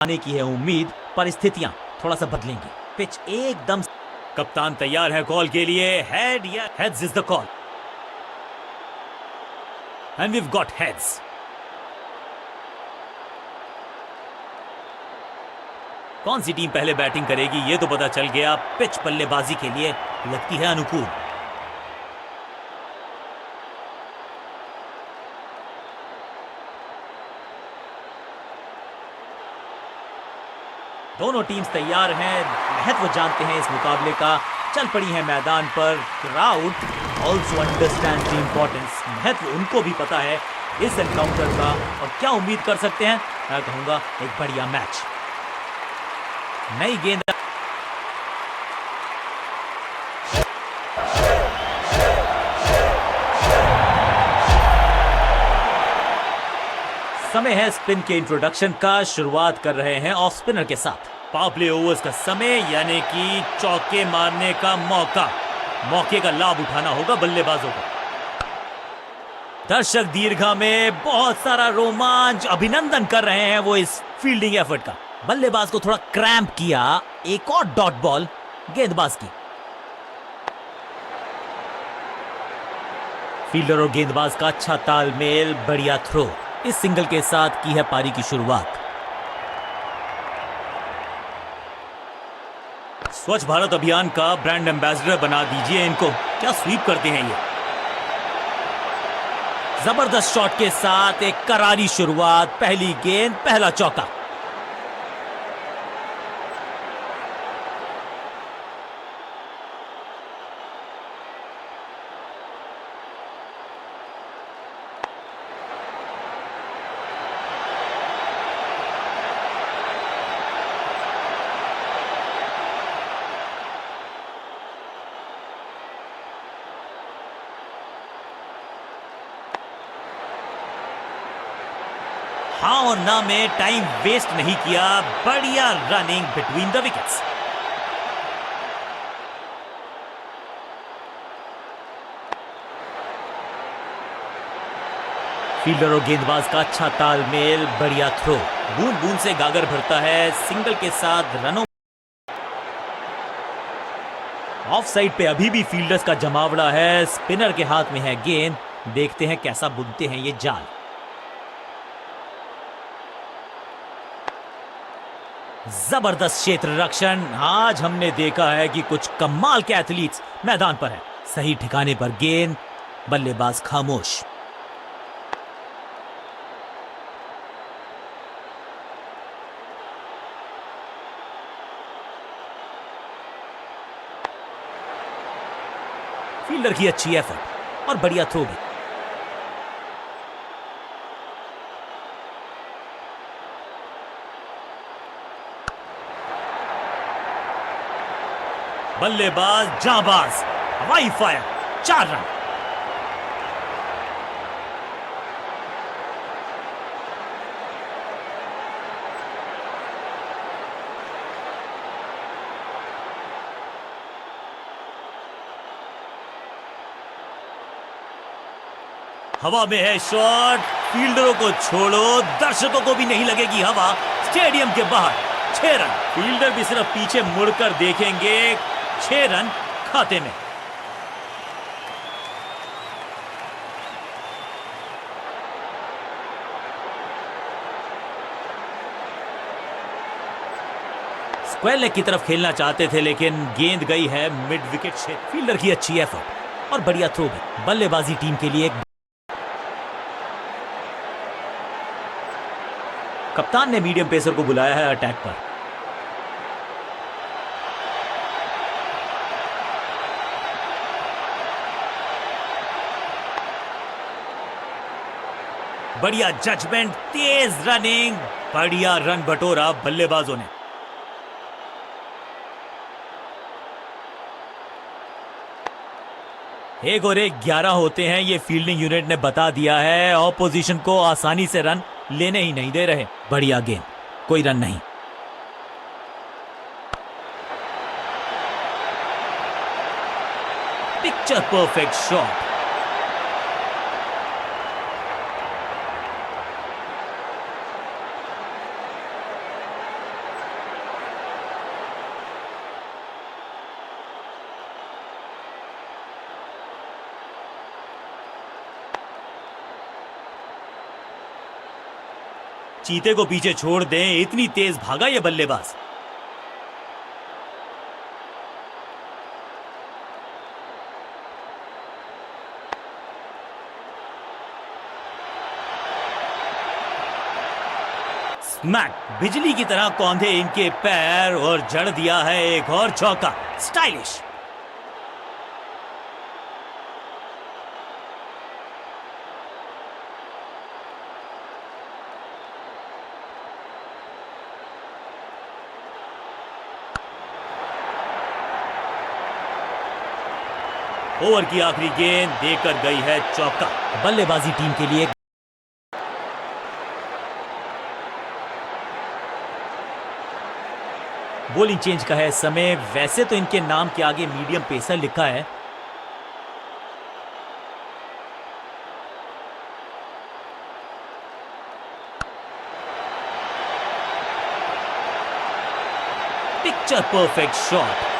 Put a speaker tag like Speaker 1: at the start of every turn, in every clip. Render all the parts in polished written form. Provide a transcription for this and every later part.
Speaker 1: आने की है उम्मीद, परिस्थितियां थोड़ा सा बदलेंगी। पिच एकदम। कप्तान तैयार है कॉल के लिए। हेड या heads is the call and we have got heads. कौन सी टीम पहले बैटिंग करेगी ये तो पता चल गया। पिच बल्लेबाजी के लिए लगती है अनुकूल। दोनों टीम्स तैयार हैं, महत्व जानते हैं इस मुकाबले का, चल पड़ी है मैदान पर। Crowd also understand the importance, महत्व उनको भी पता है इस एनकाउंटर का। और क्या उम्मीद कर सकते हैं, मैं कहूंगा एक बढ़िया मैच। नई गेंद, समय है स्पिन के इंट्रोडक्शन का। शुरुआत कर रहे हैं ऑफ स्पिनर के साथ। पावर प्ले ओवर्स का समय, यानी कि चौके मारने का मौके का लाभ उठाना होगा बल्लेबाजों को। दर्शक दीर्घा में बहुत सारा रोमांच, अभिनंदन कर रहे हैं वो इस फील्डिंग एफर्ट का। बल्लेबाज को थोड़ा क्रैम्प किया। एक और डॉट बॉल गेंदबाज की। फील्डर और गेंदबाज का अच्छा तालमेल, बढ़िया थ्रो। इस सिंगल के साथ की है पारी की शुरुआत। स्वच्छ भारत अभियान का ब्रांड एम्बेसडर बना दीजिए इनको। क्या स्वीप करते हैं ये। जबरदस्त शॉट के साथ एक करारी शुरुआत। पहली गेंद, पहला चौका। हाँ और ना में टाइम वेस्ट नहीं किया। बढ़िया running between the wickets. Fielder और गेंदबाज का अच्छा तालमेल, बढ़िया थ्रो। बूंद बूंद से गागर भरता है। सिंगल के साथ रनों। ऑफ साइड पे अभी भी फील्डर्स का जमावड़ा है। स्पिनर के हाथ में है गेंद। देखते हैं कैसा बुनते हैं ये जाल। जबरदस्त क्षेत्र रक्षण। आज हमने देखा है कि कुछ कमाल के एथलीट्स मैदान पर हैं। सही ठिकाने पर गेंद, बल्लेबाज खामोश। फील्डर की अच्छी एफर्ट और बढ़िया थ्रो भी। बल्लेबाज जाबाज, हवाई फायर, 4 रन। हवा में है शॉट। फील्डरों को छोड़ो, दर्शकों को भी नहीं लगेगी हवा। स्टेडियम के बाहर 6 रन। फील्डर भी सिर्फ पीछे मुड़कर देखेंगे। 6 रन खाते में। स्क्वायर लेग की तरफ खेलना चाहते थे, लेकिन गेंद गई है मिड विकेट क्षेत्र। फील्डर की अच्छी एफर्ट और बढ़िया थ्रो भी। बल्लेबाजी टीम के लिए कप्तान ने मीडियम पेसर को बुलाया है अटैक पर। बढ़िया जजमेंट, तेज रनिंग, बढ़िया रन बटोरा बल्लेबाजों ने। एक और एक 11 होते हैं, ये फील्डिंग यूनिट ने बता दिया है। ऑपोजिशन को आसानी से रन लेने ही नहीं दे रहे। बढ़िया गेंद, कोई रन नहीं। Picture perfect shot. चीते को पीछे छोड़ दें, इतनी तेज भागा ये बल्लेबाज। स्मैक, बिजली की तरह कौंधे इनके पैर और जड़ दिया है एक और चौका। स्टाइलिश। ओवर की आखिरी गेंद देकर गई है चौका। बल्लेबाजी टीम के लिए बॉलिंग चेंज का है समय। वैसे तो इनके नाम के आगे मीडियम पेसर लिखा है। Picture perfect shot.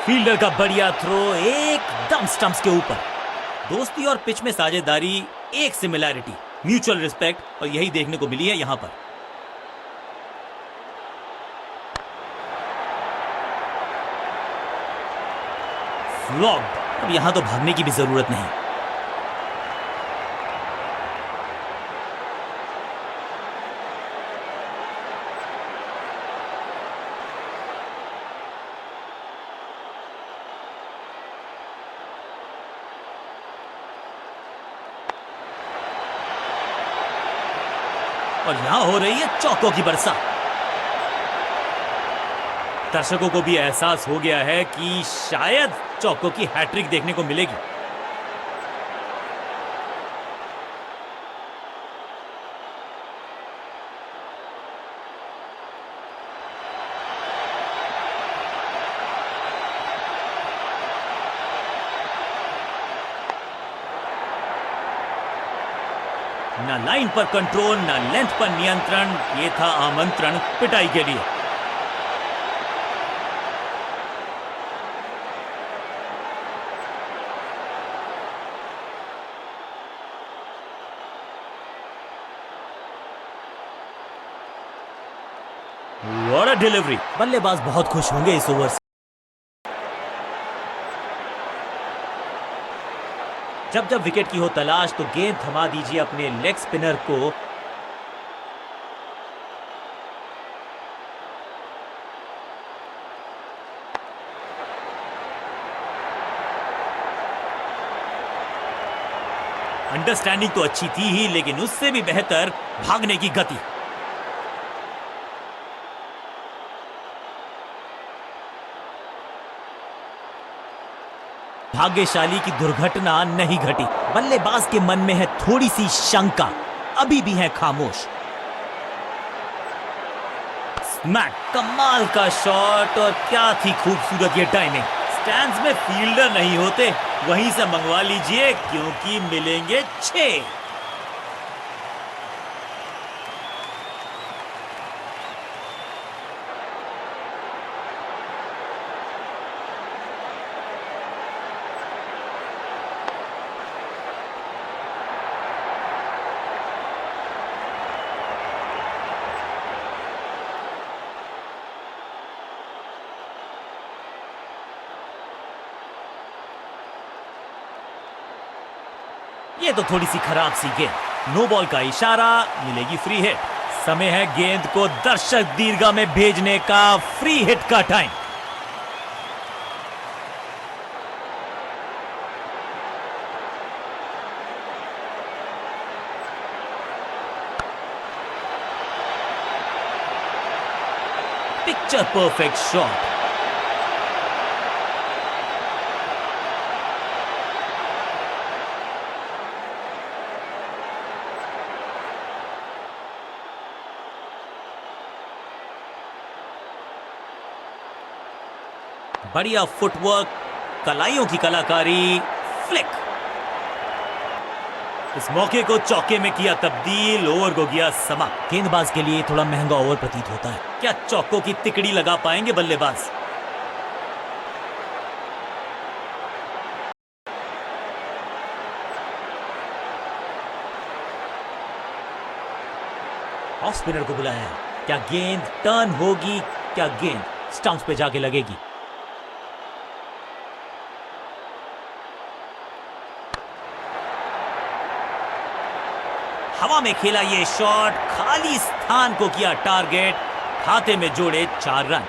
Speaker 1: फील्डर का बढ़िया थ्रो एकदम स्टंप्स के ऊपर। दोस्ती और पिच में साझेदारी, एक सिमिलैरिटी, म्यूचुअल रिस्पेक्ट, और यही देखने को मिली है यहां पर। फ्लॉग्ड। अब यहां तो भागने की भी जरूरत नहीं। और यहां हो रही है चौकों की बरसात। दर्शकों को भी एहसास हो गया है कि शायद चौकों की हैट्रिक देखने को मिलेगी। ना लाइन पर कंट्रोल, ना लेंथ पर नियंत्रण। ये था आमंत्रण पिटाई के लिए। What a delivery. बल्लेबाज बहुत खुश होंगे इस ओवर से। जब जब विकेट की हो तलाश तो गेंद थमा दीजिए अपने लेग स्पिनर को। अंडरस्टैंडिंग तो अच्छी थी ही, लेकिन उससे भी बेहतर भागने की गति। भाग्यशाली की दुर्घटना नहीं घटी। बल्लेबाज के मन में है थोड़ी सी शंका, अभी भी है खामोश। स्मैक, कमाल का शॉट, और क्या थी खूबसूरत ये टाइमिंग। स्टैंड्स में फील्डर नहीं होते, वहीं से मंगवा लीजिए क्योंकि मिलेंगे 6। ये तो थोड़ी सी खराब सी गेंद। नो बॉल का इशारा, मिलेगी फ्री हिट। समय है गेंद को दर्शक दीर्घा में भेजने का। फ्री हिट का टाइम। Picture perfect shot. बढ़िया फुटवर्क, कलाइयों की कलाकारी, फ्लिक। इस मौके को चौके में किया तब्दील, ओवर को किया समाप्त। गेंदबाज के लिए थोड़ा महंगा ओवर प्रतीत होता है। क्या चौकों की तिकड़ी लगा पाएंगे बल्लेबाज? ऑफ स्पिनर को बुलाया है। क्या गेंद टर्न होगी? क्या गेंद स्टंप्स पे जाके लगेगी? हवा में खेला ये शॉट, खाली स्थान को किया टारगेट, खाते में जोड़े 4 रन।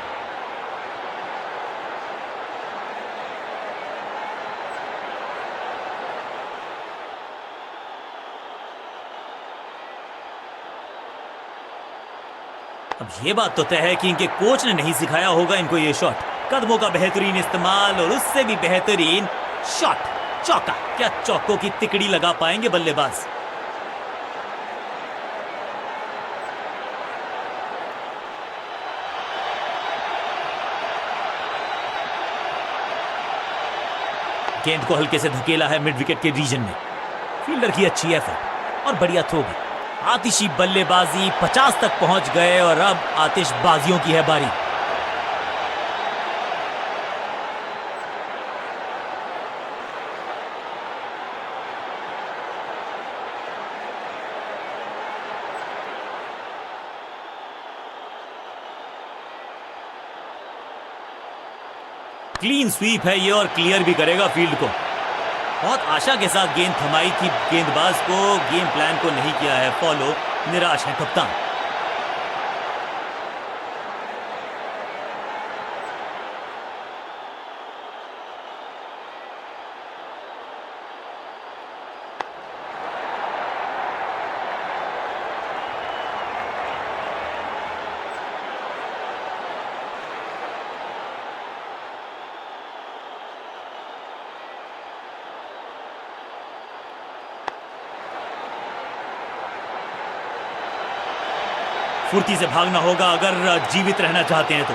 Speaker 1: अब ये बात तो तय है कि इनके कोच ने नहीं सिखाया होगा इनको ये शॉट। कदमों का बेहतरीन इस्तेमाल और उससे भी बेहतरीन शॉट, चौका। क्या चौकों की तिकड़ी लगा पाएंगे बल्लेबाज? गेंद को हल्के से धकेला है मिड विकेट के रीजन में। फील्डर की अच्छी एफर्ट और बढ़िया थ्रो भी। आतिशी बल्लेबाजी, 50 तक पहुंच गए और अब आतिशबाजियों की है बारी। क्लीन स्वीप है ये और क्लियर भी करेगा फील्ड को। बहुत आशा के साथ गेंद थमाई थी गेंदबाज को, गेम प्लान को नहीं किया है फॉलो, निराश है कप्तान। फुर्ती से भागना होगा अगर जीवित रहना चाहते हैं तो।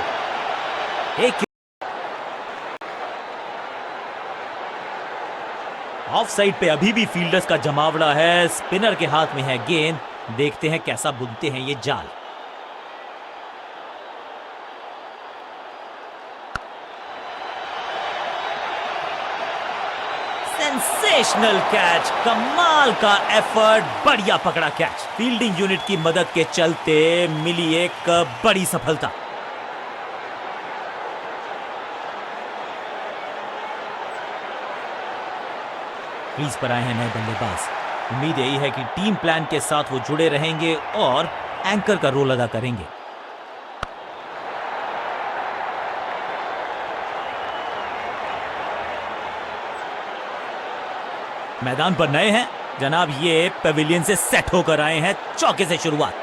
Speaker 1: एक ऑफ साइड पे अभी भी फील्डर्स का जमावड़ा है। स्पिनर के हाथ में है गेंद, देखते हैं कैसा बुनते हैं ये जाल। सेंसेशनल कैच, कमाल का एफर्ट, बढ़िया पकड़ा कैच। फील्डिंग यूनिट की मदद के चलते मिली एक बड़ी सफलता। क्रीज पर आए हैं नए बल्लेबाज। उम्मीद यही है कि टीम प्लान के साथ वो जुड़े रहेंगे और एंकर का रोल अदा करेंगे। मैदान पर नए हैं जनाब, ये पेविलियन से सेट होकर आए हैं। चौके से शुरुआत।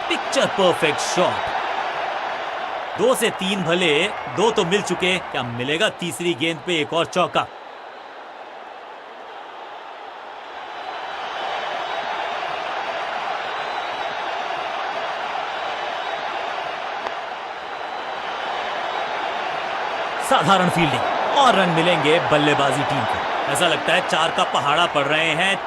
Speaker 1: Picture perfect shot. 2 से 3 भले, 2 तो मिल चुके, क्या मिलेगा तीसरी गेंद पे एक और चौका? साधारण फील्डिंग और रन मिलेंगे बल्लेबाजी टीम को। ऐसा लगता है 4 का पहाड़ा पड़ रहे हैं।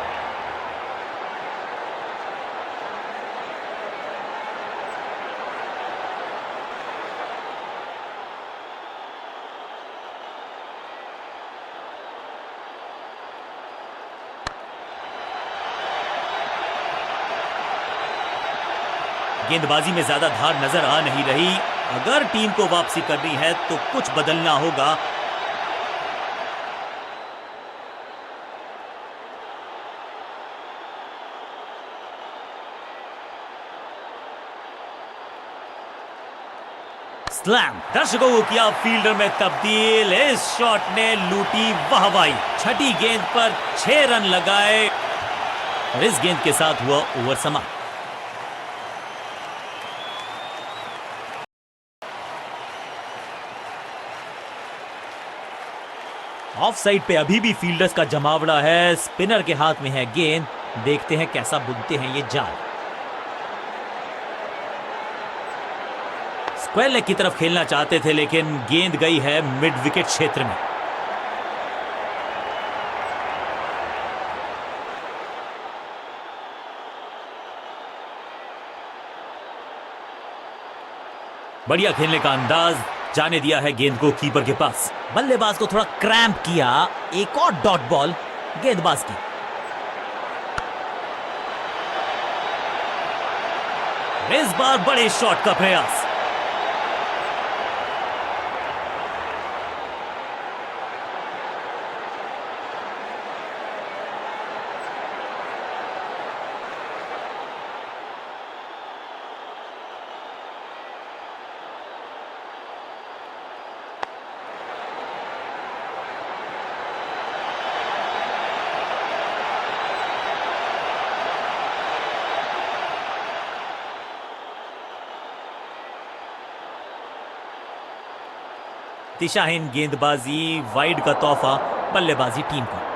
Speaker 1: गेंदबाजी में ज्यादा धार नजर आ नहीं रही। अगर टीम को वापसी करनी है तो कुछ बदलना होगा। स्लैम, दर्शकों को किया फील्डर में तब्दील। इस शॉट ने लूटी वाहवाही। छठी गेंद पर 6 रन लगाए और इस गेंद के साथ हुआ ओवर समाप्त। ऑफ साइड पे अभी भी फील्डर्स का जमावड़ा है, स्पिनर के हाथ में है गेंद। देखते हैं कैसा बुनते हैं ये जाल। स्क्वायर लेग की तरफ खेलना चाहते थे लेकिन गेंद गई है मिड विकेट क्षेत्र में। बढ़िया खेलने का अंदाज, जाने दिया है गेंद को कीपर के पास। बल्लेबाज को थोड़ा क्रैम्प किया। एक और डॉट बॉल गेंदबाज की। इस बार बड़े शॉट का प्रयास। दिशाहीन गेंदबाजी, वाइड का तोहफा बल्लेबाजी टीम को।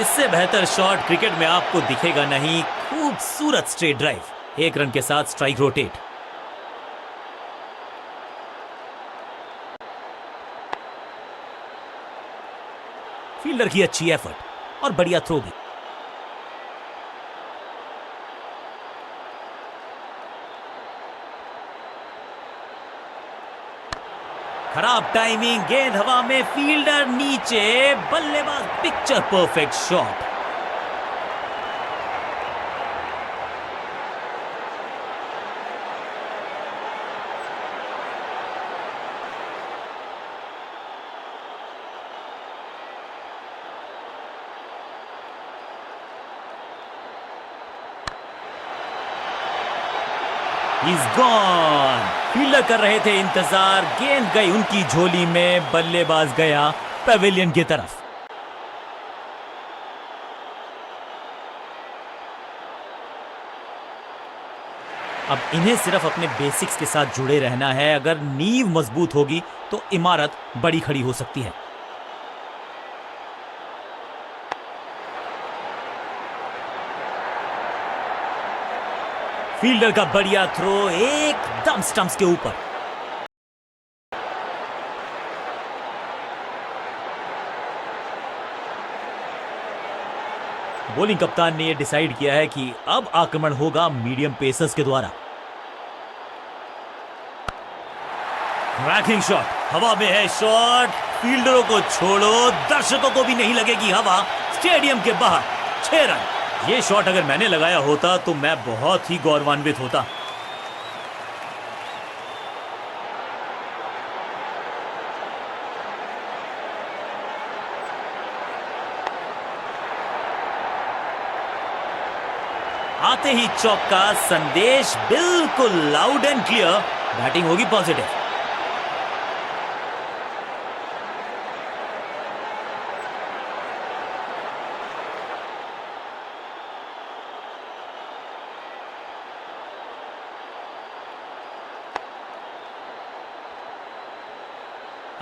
Speaker 1: इससे बेहतर शॉट क्रिकेट में आपको दिखेगा नहीं। खूबसूरत स्ट्रेट ड्राइव, 1 रन के साथ स्ट्राइक रोटेट। फील्डर की अच्छी एफर्ट और बढ़िया थ्रो भी। खराब टाइमिंग, गेंद हवा में, फील्डर नीचे, बल्लेबाज picture perfect shot. He's gone. Fielder कर रहे थे इंतजार, गेंद गई उनकी झोली में, बल्लेबाज गया पवेलियन की तरफ। अब इन्हें सिर्फ अपने बेसिक्स के साथ जुड़े रहना है। अगर नींव मजबूत होगी तो इमारत बड़ी खड़ी हो सकती है। फील्डर का बढ़िया थ्रो एकदम स्टंप्स के ऊपर। बॉलिंग कप्तान ने यह डिसाइड किया है कि अब आक्रमण होगा मीडियम पेसर्स के द्वारा। क्रैकिंग शॉट, हवा में है शॉट। फील्डरों को छोड़ो, दर्शकों को भी नहीं लगेगी हवा। स्टेडियम के बाहर 6 रन। ये शॉट अगर मैंने लगाया होता तो मैं बहुत ही गौरवान्वित होता। आते ही चौका, संदेश बिल्कुल लाउड एंड क्लियर। बैटिंग होगी पॉजिटिव।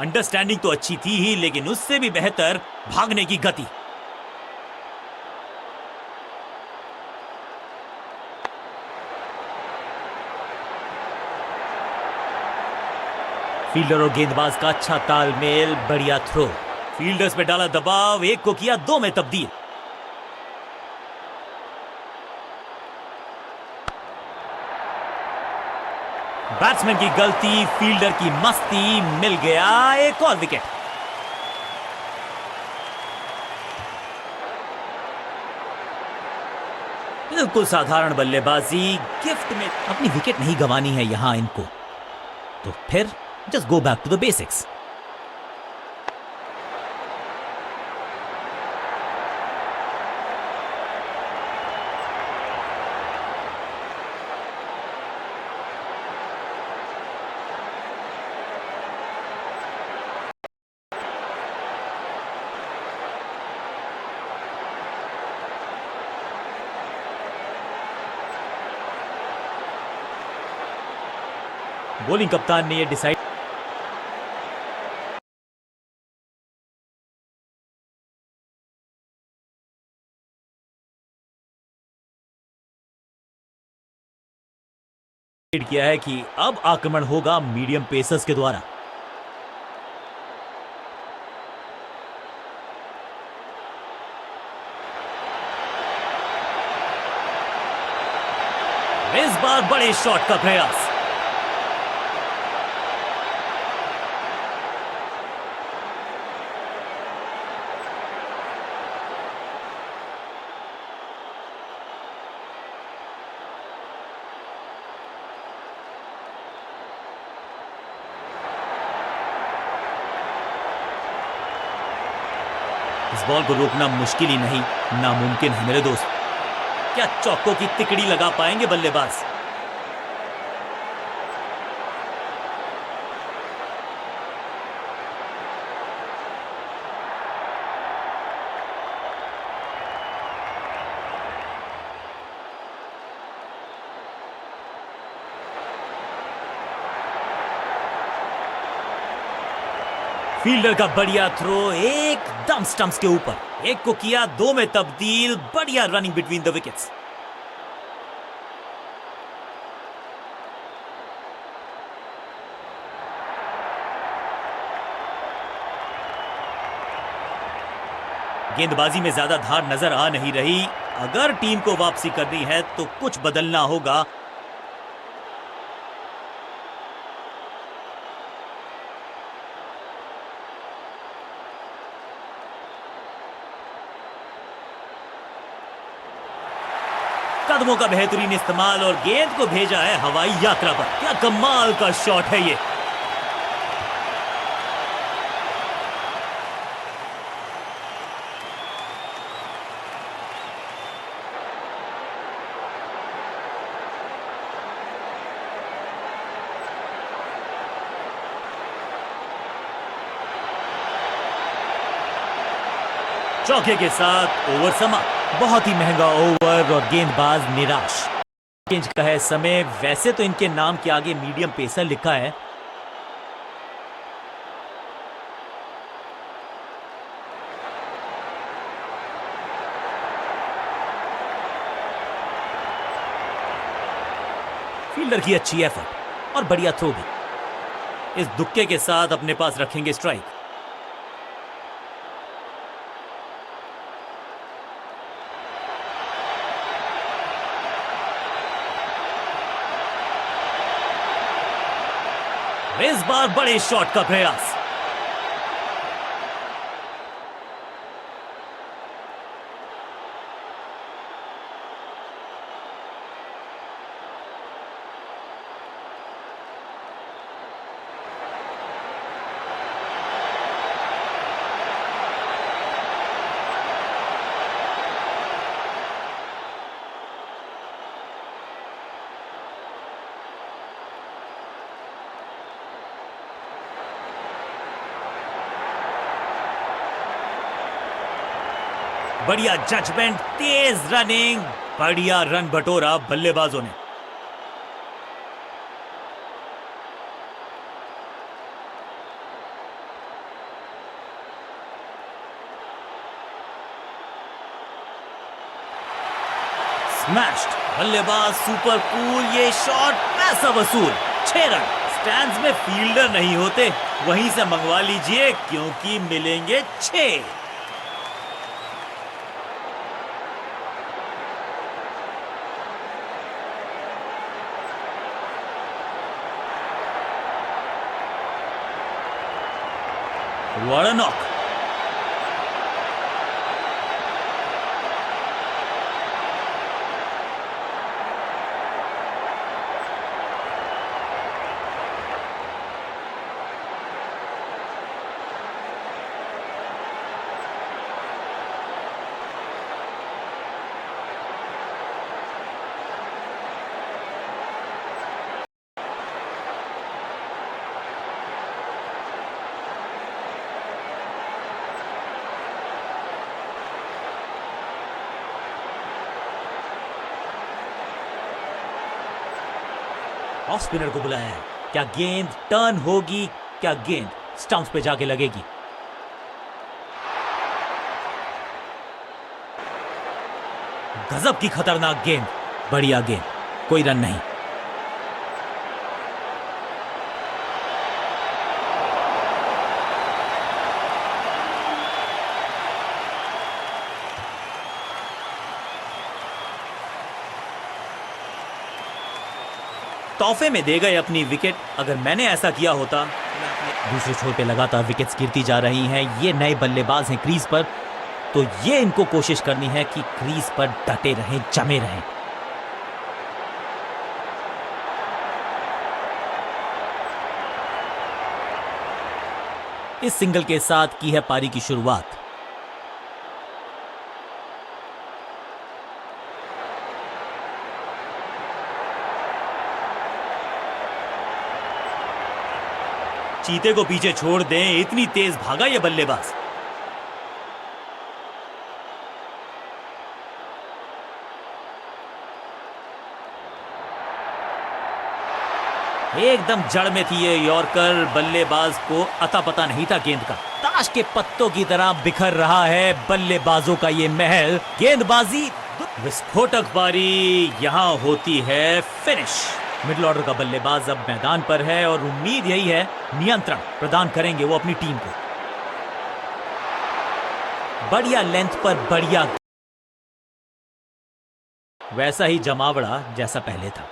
Speaker 1: अंडरस्टैंडिंग तो अच्छी थी ही, लेकिन उससे भी बेहतर भागने की गति। फील्डर और गेंदबाज का अच्छा तालमेल, बढ़िया थ्रो। फील्डर्स पे डाला दबाव, एक को किया दो में तब्दील। बैट्समैन की गलती, फील्डर की मस्ती, मिल गया एक और विकेट। बिल्कुल साधारण बल्लेबाजी, गिफ्ट में अपनी विकेट नहीं गंवानी है यहां इनको, तो फिर just go back to the basics. Bowling कप्तान ने यह डिसाइड किया है कि अब आक्रमण होगा मीडियम पेसर्स के द्वारा। इस बार बड़े शॉट का प्रयास। इस बॉल को रोकना मुश्किल ही नहीं, नामुमकिन है मेरे दोस्त। क्या चौकों की तिकड़ी लगा पाएंगे बल्लेबाज? फील्डर का बढ़िया थ्रो, एकदम स्टंप्स के ऊपर, एक को किया दो में तब्दील। बढ़िया रनिंग बिटवीन द विकेट्स। गेंदबाजी में ज्यादा धार नजर आ नहीं रही। अगर टीम को वापसी करनी है तो कुछ बदलना होगा। कदमों का बेहतरीन इस्तेमाल और गेंद को भेजा है हवाई यात्रा पर। क्या कमाल का शॉट है ये। चौके के साथ ओवर समा। बहुत ही महंगा ओवर और गेंदबाज निराश। चेंज का है समय। वैसे तो इनके नाम के आगे मीडियम पेसर लिखा है। फील्डर की अच्छी एफर्ट और बढ़िया थ्रो भी। इस दुक्के के साथ अपने पास रखेंगे स्ट्राइक। इस बार बड़े शॉट का प्रयास। बढ़िया जजमेंट, तेज रनिंग, बढ़िया रन बटोरा बल्लेबाजों ने। स्मैश्ड, बल्लेबाज सुपर कूल। ये शॉट पैसा वसूल। 6 रन स्टैंड्स में फील्डर नहीं होते, वहीं से मंगवा लीजिए क्योंकि मिलेंगे 6। What a knock! Off spinner को बुलाया है। क्या गेंद टर्न होगी? क्या गेंद स्टंप्स पे जाके लगेगी? गजब की खतरनाक गेंद, बढ़िया गेंद, कोई रन नहीं। तोहफे में दे गए अपनी विकेट। अगर मैंने ऐसा किया होता। दूसरे छोर पे लगातार विकेट्स गिरती जा रही हैं। ये नए बल्लेबाज हैं क्रीज पर, तो ये इनको कोशिश करनी है कि क्रीज पर डटे रहें, जमे रहें। इस सिंगल के साथ की है पारी की शुरुआत। चीते को पीछे छोड़ दें, इतनी तेज भागा ये बल्लेबाज। एकदम जड़ में थी ये यॉर्कर। बल्लेबाज को अता पता नहीं था गेंद का। ताश के पत्तों की तरह बिखर रहा है बल्लेबाजों का ये महल। गेंदबाजी विस्फोटक पारी यहां होती है फिनिश। मिडिल ऑर्डर का बल्लेबाज अब मैदान पर है और उम्मीद यही है नियंत्रण प्रदान करेंगे वो अपनी टीम को। बढ़िया लेंथ पर बढ़िया, वैसा ही जमावड़ा जैसा पहले था।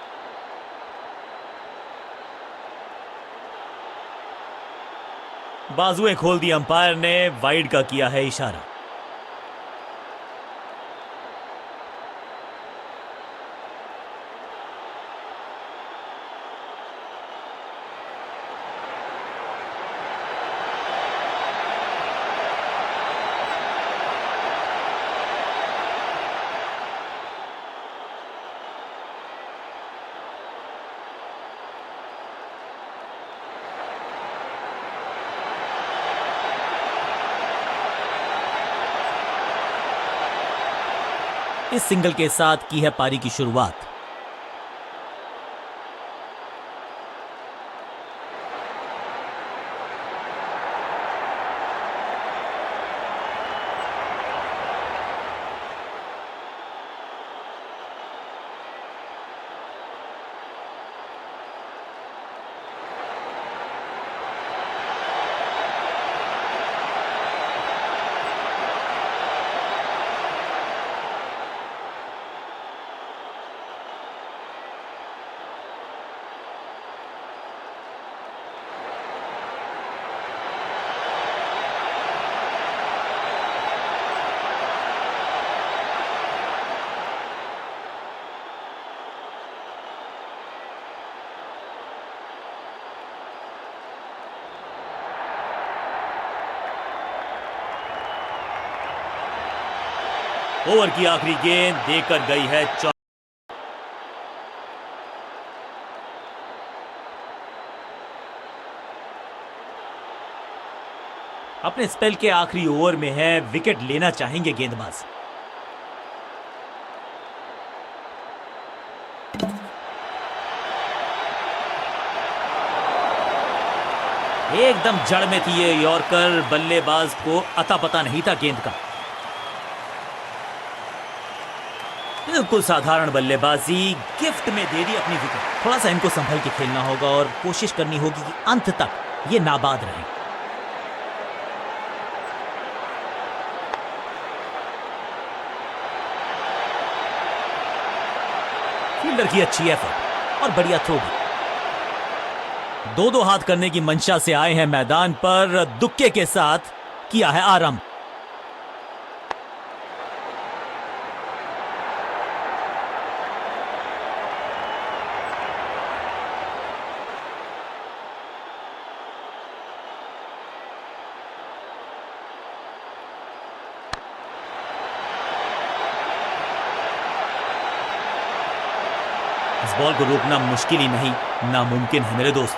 Speaker 1: बाजुएं खोल दी अंपायर ने, वाइड का किया है इशारा। इस सिंगल के साथ की है पारी की शुरुआत। ओवर की आखिरी गेंद देकर गई है अपने स्पेल के आखिरी ओवर में है, विकेट लेना चाहेंगे गेंदबाज। एकदम जड़ में थी ये यॉर्कर। बल्लेबाज को अता पता नहीं था गेंद का। बिल्कुल साधारण बल्लेबाजी, गिफ्ट में दे दी अपनी विकेट। थोड़ा सा इनको संभल के खेलना होगा और कोशिश करनी होगी कि अंत तक ये नाबाद रहे। फील्डर की अच्छी एफर्ट और बढ़िया थ्रो भी। दो दो हाथ करने की मंशा से आए हैं मैदान पर, दुक्के के साथ किया है आरंभ। इस बॉल को रोकना मुश्किल ही नहीं, नामुमकिन है मेरे दोस्त।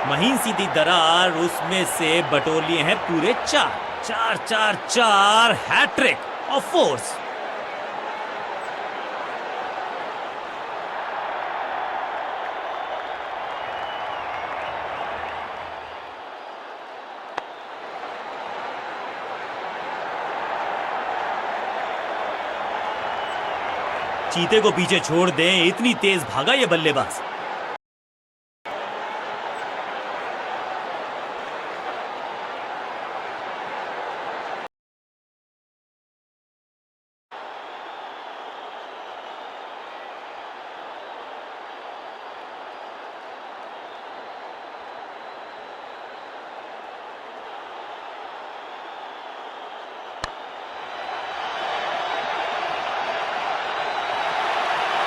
Speaker 1: महीन सीधी दरार, उसमें से बटोर लिए हैं पूरे चार। चार चार चार, हैट्रिक ऑफ फोर्स। चीते को पीछे छोड़ दें, इतनी तेज भागा ये बल्लेबाज।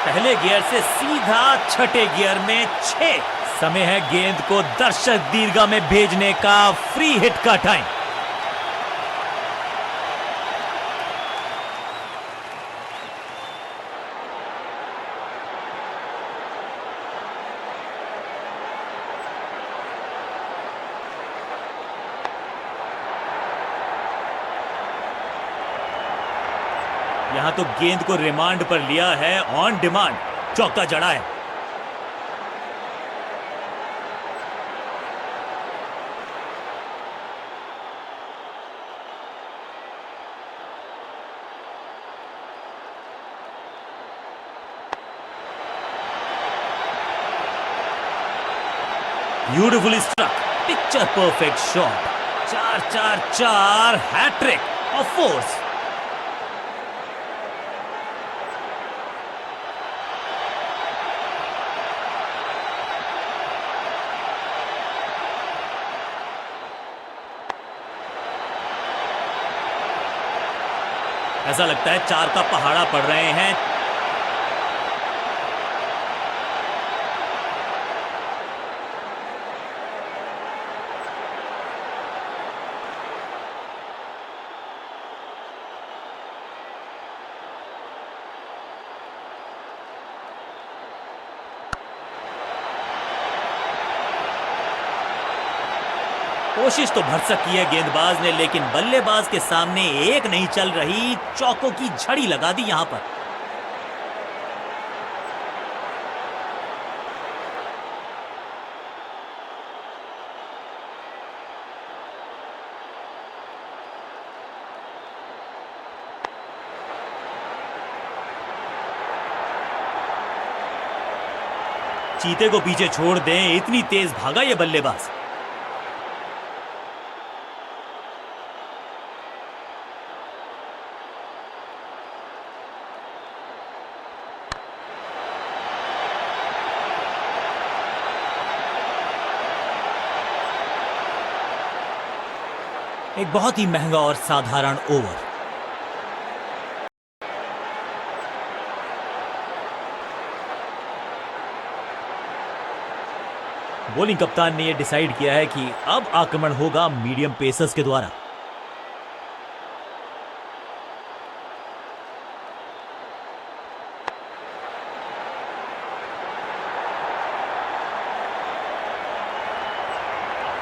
Speaker 1: पहले गियर से सीधा छठे गियर में 6। समय है गेंद को दर्शक दीर्घा में भेजने का, फ्री हिट का टाइम। यहां तो गेंद को रिमांड पर लिया है, ऑन डिमांड चौका जड़ा है। Beautifully struck, picture perfect shot. 4-4-4, hat-trick of fours. ऐसा लगता है 4 का पहाड़ा पड़ रहे हैं। कोशिश तो भरसक की है गेंदबाज ने, लेकिन बल्लेबाज के सामने एक नहीं चल रही। चौकों की झड़ी लगा दी यहां पर। चीते को पीछे छोड़ दें, इतनी तेज भागा ये बल्लेबाज। एक बहुत ही महंगा और साधारण ओवर। बॉलिंग कप्तान ने यह डिसाइड किया है कि अब आक्रमण होगा मीडियम पेसर्स के द्वारा।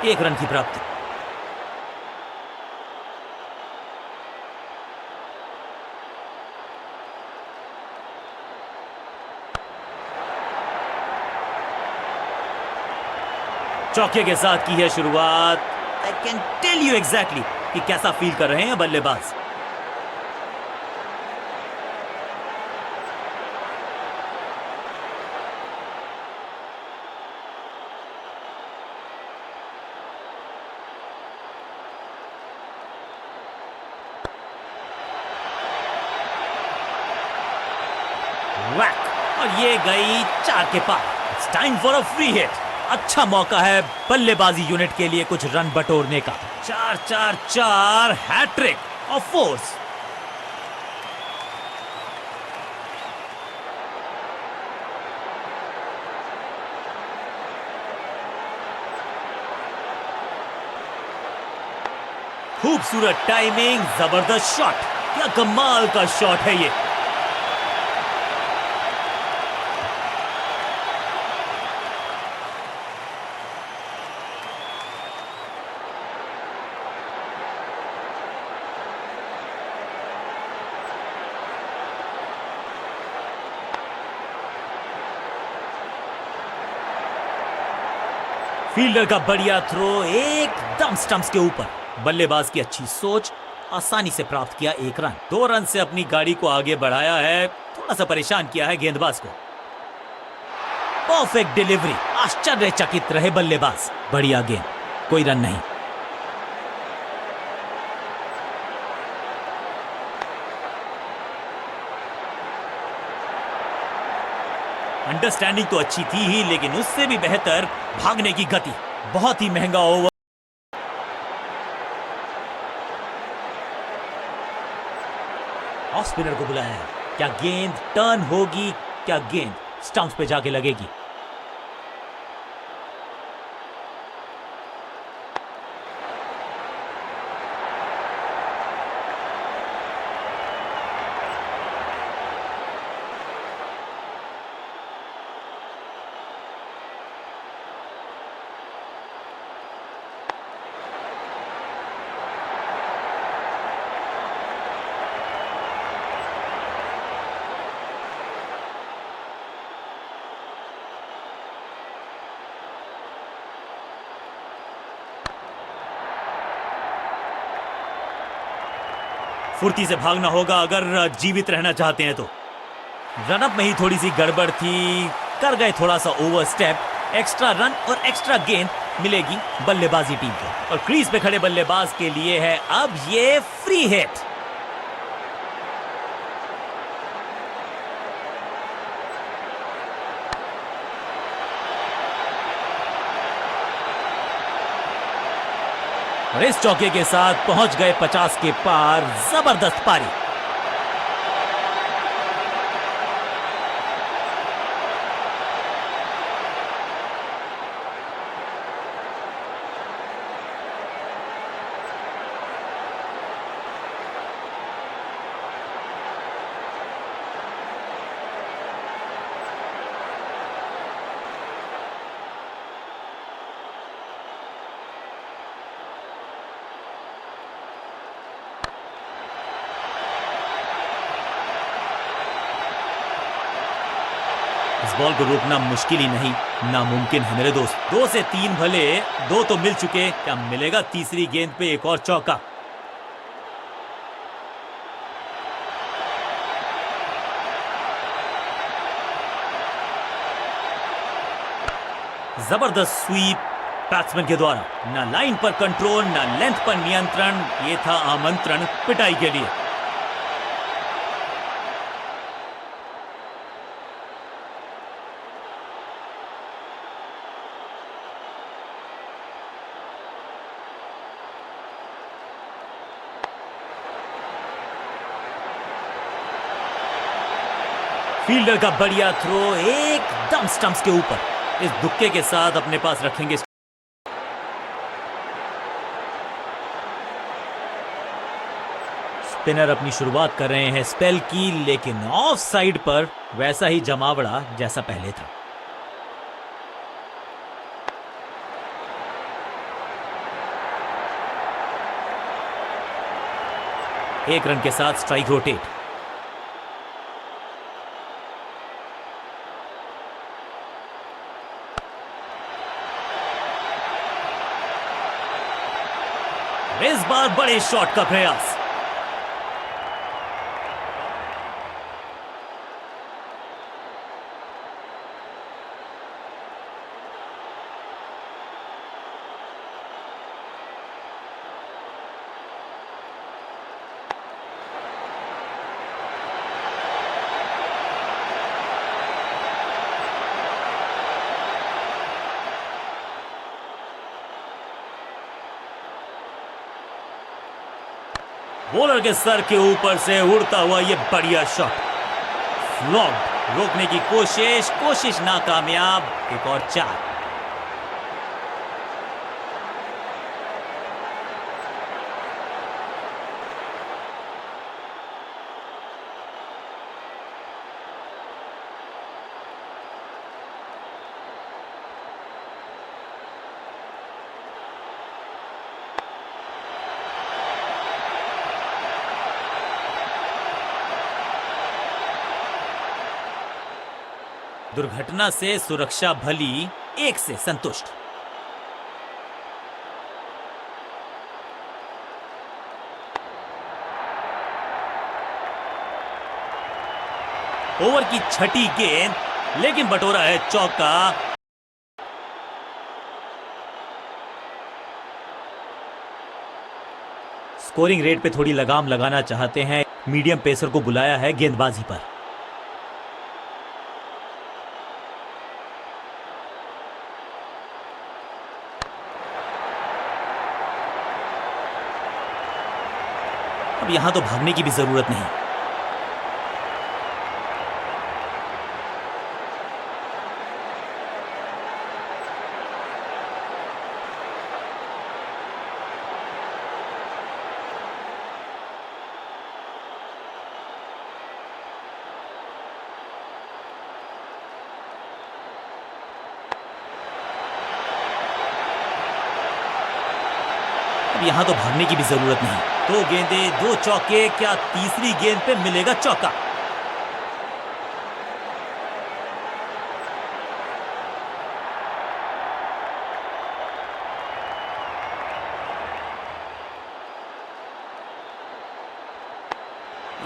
Speaker 1: एक रन की प्राप्ति। चौके के साथ की है शुरुआत। I can tell you exactly कि कैसा फील कर रहे हैं बल्लेबाज। वैक, और ये गई 4 के पार। It's time for a free hit. अच्छा मौका है बल्लेबाजी यूनिट के लिए कुछ रन बटोरने का। 4-4-4 हैट्रिक ऑफ फोर्स। खूबसूरत टाइमिंग, जबरदस्त शॉट। क्या कमाल का शॉट है ये। फील्डर का बढ़िया थ्रो एकदम स्टंप्स के ऊपर। बल्लेबाज की अच्छी सोच, आसानी से प्राप्त किया 1 रन। 2 रन से अपनी गाड़ी को आगे बढ़ाया है। थोड़ा सा परेशान किया है गेंदबाज को। परफेक्ट डिलीवरी, आश्चर्यचकित रहे बल्लेबाज। बढ़िया गेंद, कोई रन नहीं। अंडरस्टैंडिंग तो अच्छी थी ही, लेकिन उससे भी बेहतर भागने की गति। बहुत ही महंगा ओवर। ऑफ स्पिनर को बुलाया है। क्या गेंद टर्न होगी? क्या गेंद स्टंप्स पे जाके लगेगी? फुर्ती से भागना होगा अगर जीवित रहना चाहते हैं तो। रनअप में ही थोड़ी सी गड़बड़ थी, कर गए थोड़ा सा ओवर स्टेप। एक्स्ट्रा रन और एक्स्ट्रा गेंद मिलेगी बल्लेबाजी टीम को। और क्रीज पे खड़े बल्लेबाज के लिए है अब ये फ्री हिट। और इस चौके के साथ पहुंच गए 50 के पार। जबरदस्त पारी। इस बॉल को रोकना मुश्किल ही नहीं, नामुमकिन है मेरे दोस्त। 2 से 3 भले, 2 तो मिल चुके। क्या मिलेगा तीसरी गेंद पे एक और चौका? जबरदस्त स्वीप बैट्समैन के द्वारा। ना लाइन पर कंट्रोल, ना लेंथ पर नियंत्रण। ये था आमंत्रण पिटाई के लिए। फील्डर का बढ़िया थ्रो एकदम स्टंप्स के ऊपर। इस दुक्के के साथ अपने पास रखेंगे। स्पिनर अपनी शुरुआत कर रहे हैं स्पेल की, लेकिन ऑफ साइड पर वैसा ही जमावड़ा जैसा पहले था। एक रन के साथ स्ट्राइक रोटेट। इस बार बड़े शॉट का प्रयास। बॉलर के सर के ऊपर से उड़ता हुआ ये बढ़िया शॉट। फ्लॉप्ड। रोकने की कोशिश नाकामयाब। एक और 4। दुर्घटना से सुरक्षा भली, 1 से संतुष्ट। ओवर की छठी गेंद, लेकिन बटोरा है चौका। स्कोरिंग रेट पे थोड़ी लगाम लगाना चाहते हैं, मीडियम पेसर को बुलाया है गेंदबाजी पर। अब यहां तो भागने की भी जरूरत नहीं। अब यहां तो भागने की भी जरूरत नहीं। 2 गेंदें, 2 चौके, क्या तीसरी गेंद पे मिलेगा चौका?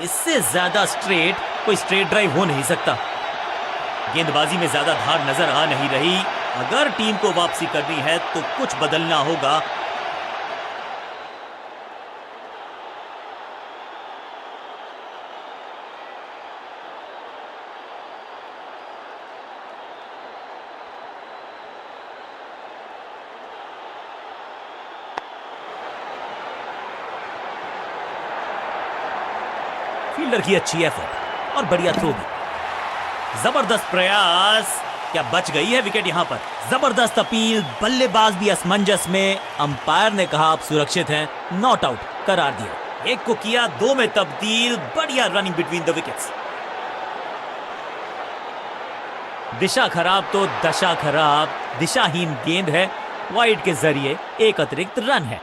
Speaker 1: इससे ज्यादा स्ट्रेट कोई स्ट्रेट ड्राइव हो नहीं सकता। गेंदबाजी में ज्यादा धार नजर आ नहीं रही। अगर टीम को वापसी करनी है तो कुछ बदलना होगा। फील्डर की अच्छी एफर्ट और बढ़िया थ्रो भी। जबरदस्त प्रयास। क्या बच गई है विकेट यहां पर? जबरदस्त अपील। बल्लेबाज भी असमंजस में। अंपायर ने कहा आप सुरक्षित हैं, नॉट आउट करार दिया। 1 को किया 2 में तब्दील। बढ़िया रनिंग बिटवीन द विकेट्स। दिशा खराब तो दशा खराब। दिशाहीन गेंद है। वाइड के जरिए एक अतिरिक्त रन है।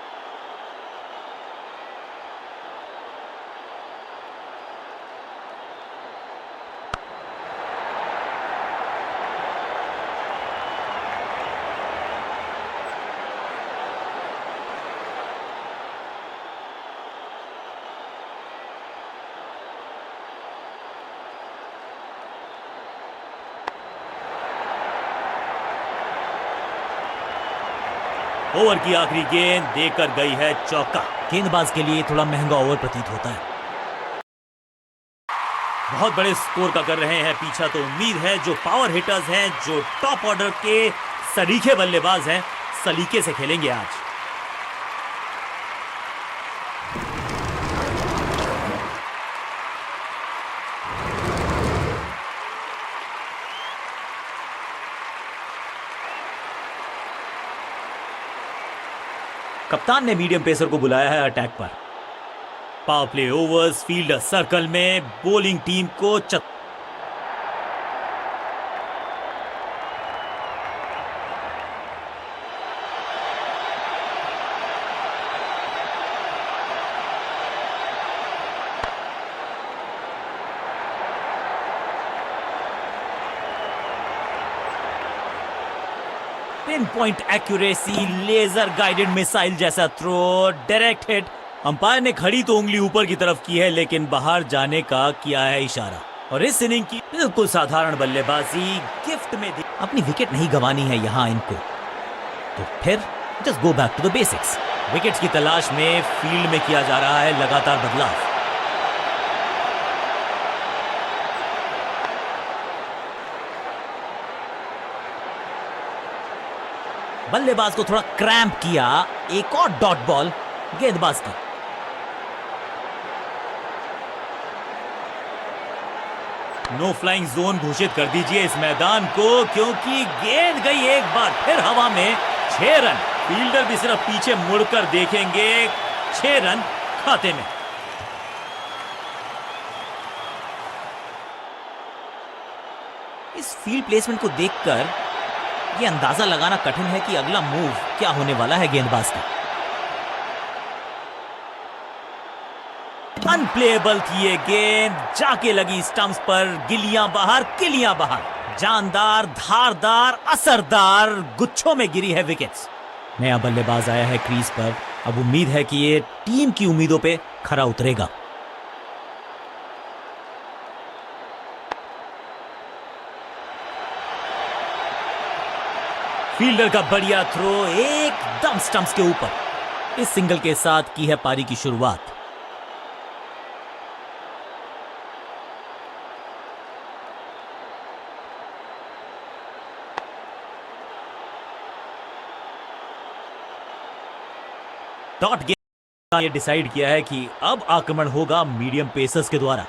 Speaker 1: ओवर की आखिरी गेंद देकर गई है चौका। गेंदबाज के लिए थोड़ा महंगा ओवर प्रतीत होता है। बहुत बड़े स्कोर का कर रहे हैं पीछा, तो उम्मीद है जो पावर हिटर्स हैं, जो टॉप ऑर्डर के सलीके बल्लेबाज हैं, सलीके से खेलेंगे आज। कप्तान ने मीडियम पेसर को बुलाया है अटैक पर। Power play overs, fielder circle में। बॉलिंग टीम को pin point accuracy, laser guided missile जैसा थ्रो, डायरेक्ट हिट। अंपायर ने खड़ी तो उंगली ऊपर की तरफ की है, लेकिन बाहर जाने का किया है इशारा। और इस इनिंग की बिल्कुल साधारण बल्लेबाजी गिफ्ट में दी। अपनी विकेट नहीं गंवानी है यहाँ इनको, तो फिर just go back to the basics. Wickets की तलाश में फील्ड में किया जा रहा है लगातार बदलाव। बल्लेबाज को थोड़ा क्रैम्प किया, एक और डॉट बॉल गेंदबाज की। नो फ्लाइंग जोन घोषित कर दीजिए इस मैदान को, क्योंकि गेंद गई एक बार फिर हवा में। 6 रन। फील्डर भी सिर्फ पीछे मुड़कर देखेंगे। 6 रन खाते में। इस फील्ड प्लेसमेंट को देखकर यह अंदाजा लगाना कठिन है कि अगला मूव क्या होने वाला है गेंदबाज का। अनप्लेएबल थी ये गेंद, जाके लगी स्टंप्स पर। गिलियां बाहर, किलियां बाहर। जानदार, धारदार, असरदार गुच्छों में गिरी है विकेट्स। नया बल्लेबाज आया है क्रीज पर। अब उम्मीद है कि ये टीम की उम्मीदों पे खरा उतरेगा। फील्डर का बढ़िया थ्रो एकदम स्टंप्स के ऊपर। इस सिंगल के साथ की है पारी की शुरुआत। डॉट गेम ये डिसाइड किया है कि अब आक्रमण होगा मीडियम पेसर्स के द्वारा।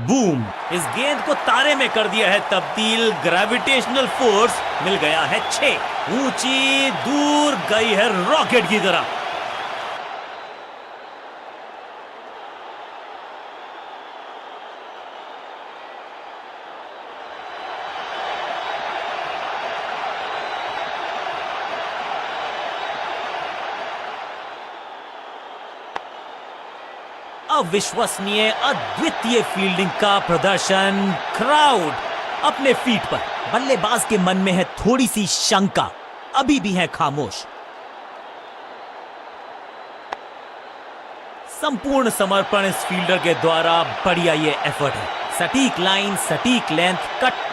Speaker 1: बूम! इस गेंद को तारे में कर दिया है तब्दील। ग्रेविटेशनल फोर्स मिल गया है 6। ऊंची दूर गई है रॉकेट की तरह। अविश्वसनीय, अद्वितीय फील्डिंग का प्रदर्शन। क्राउड अपने फीट पर। बल्लेबाज के मन में है थोड़ी सी शंका, अभी भी है खामोश। संपूर्ण समर्पण इस फील्डर के द्वारा। बढ़िया ये एफर्ट है। सटीक लाइन, सटीक लेंथ, कट।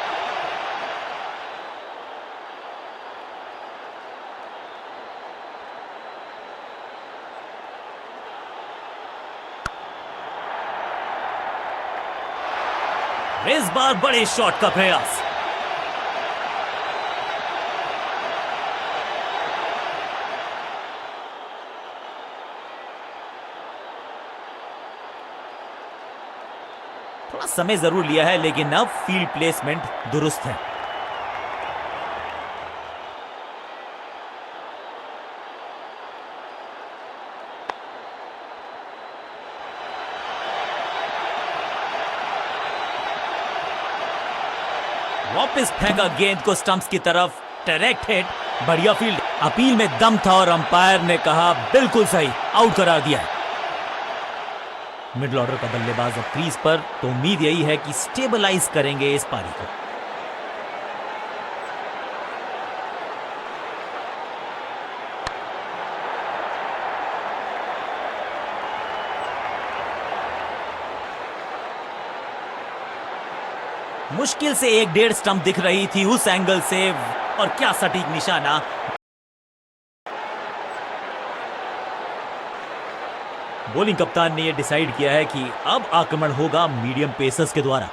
Speaker 1: इस बार बड़े शॉट का प्रयास। थोड़ा समय जरूर लिया है, लेकिन अब फील्ड प्लेसमेंट दुरुस्त है। वापस फेंका गेंद को स्टंप्स की तरफ। डायरेक्ट हिट, बढ़िया फील्ड। अपील में दम था और अंपायर ने कहा बिल्कुल सही, आउट करार दिया है। मिडिल ऑर्डर का बल्लेबाज अब क्रीज पर, तो उम्मीद यही है कि स्टेबलाइज करेंगे इस पारी को। मुश्किल से 1-1.5 स्टंप दिख रही थी उस एंगल से, और क्या सटीक निशाना। बॉलिंग कप्तान ने यह डिसाइड किया है कि अब आक्रमण होगा मीडियम पेसर्स के द्वारा।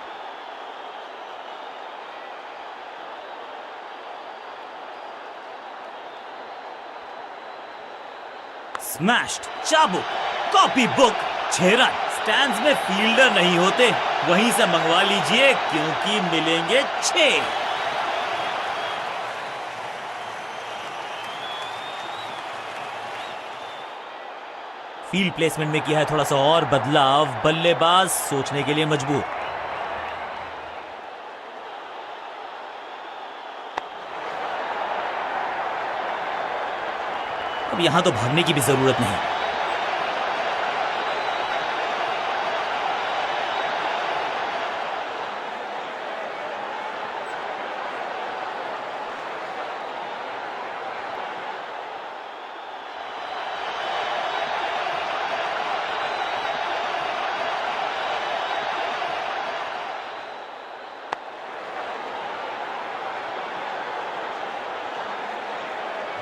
Speaker 1: स्मैश्ड, चाबुक, कॉपी बुक, 6 रन। स्टैंड्स में फील्डर नहीं होते, वहीं से मंगवा लीजिए, क्योंकि मिलेंगे 6। फील्ड प्लेसमेंट में किया है थोड़ा सा और बदलाव। बल्लेबाज सोचने के लिए मजबूर। अब यहां तो भागने की भी जरूरत नहीं।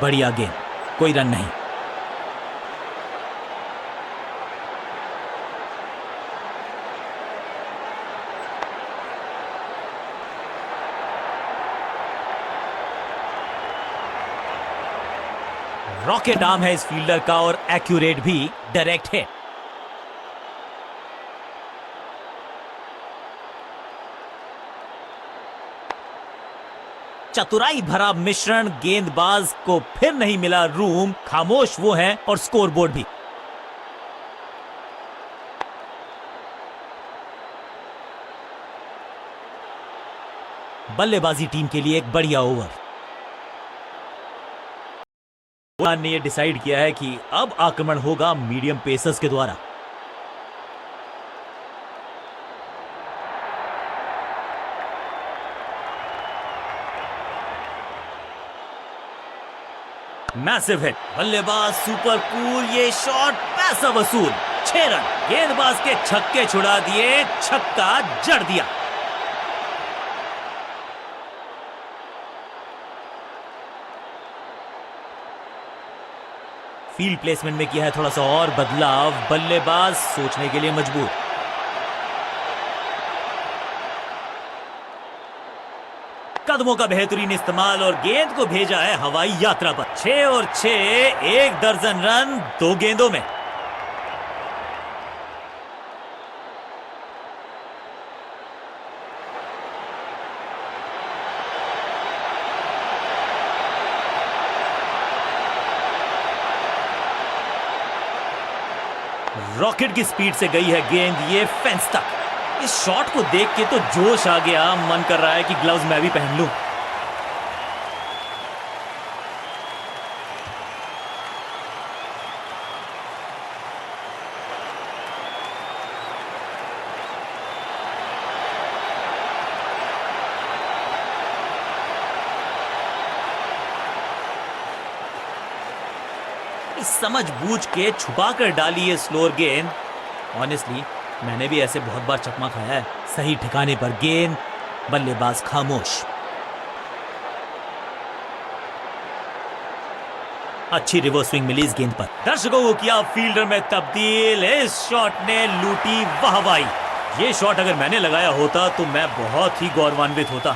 Speaker 1: बढ़िया गेंद, कोई रन नहीं। रॉकेट आर्म है इस फील्डर का और एक्यूरेट भी, डायरेक्ट है। चतुराई भरा मिश्रण, गेंदबाज को फिर नहीं मिला रूम, खामोश वो है और स्कोरबोर्ड भी। बल्लेबाजी टीम के लिए एक बढ़िया ओवर। ने यह डिसाइड किया है कि अब आक्रमण होगा मीडियम पेसर्स के द्वारा। मैसिव हिट, बल्लेबाज सुपर कूल, ये शॉट पैसा वसूल, 6 रन। गेंदबाज के छक्के छुड़ा दिए, छक्का जड़ दिया। फील्ड प्लेसमेंट में किया है थोड़ा सा और बदलाव, बल्लेबाज सोचने के लिए मजबूर। कदमों का बेहतरीन इस्तेमाल और गेंद को भेजा है हवाई यात्रा पर। 6 और 6, 1 दर्जन रन 2 गेंदों में। रॉकेट की स्पीड से गई है गेंद, ये फेंस तक। इस शॉट को देख के तो जोश आ गया, मन कर रहा है कि ग्लव्स मैं भी पहन लूं। समझ बूझ के छुपा कर डाली है स्लोअर गेंद। ऑनेस्टली मैंने भी ऐसे बहुत बार चकमा खाया है। सही ठिकाने पर गेंद, बल्लेबाज खामोश। अच्छी रिवर्स स्विंग मिली इस गेंद पर। दर्शकों को किया फील्डर में तब्दील, इस शॉट ने लूटी वाहवाही। ये शॉट अगर मैंने लगाया होता तो मैं बहुत ही गौरवान्वित होता।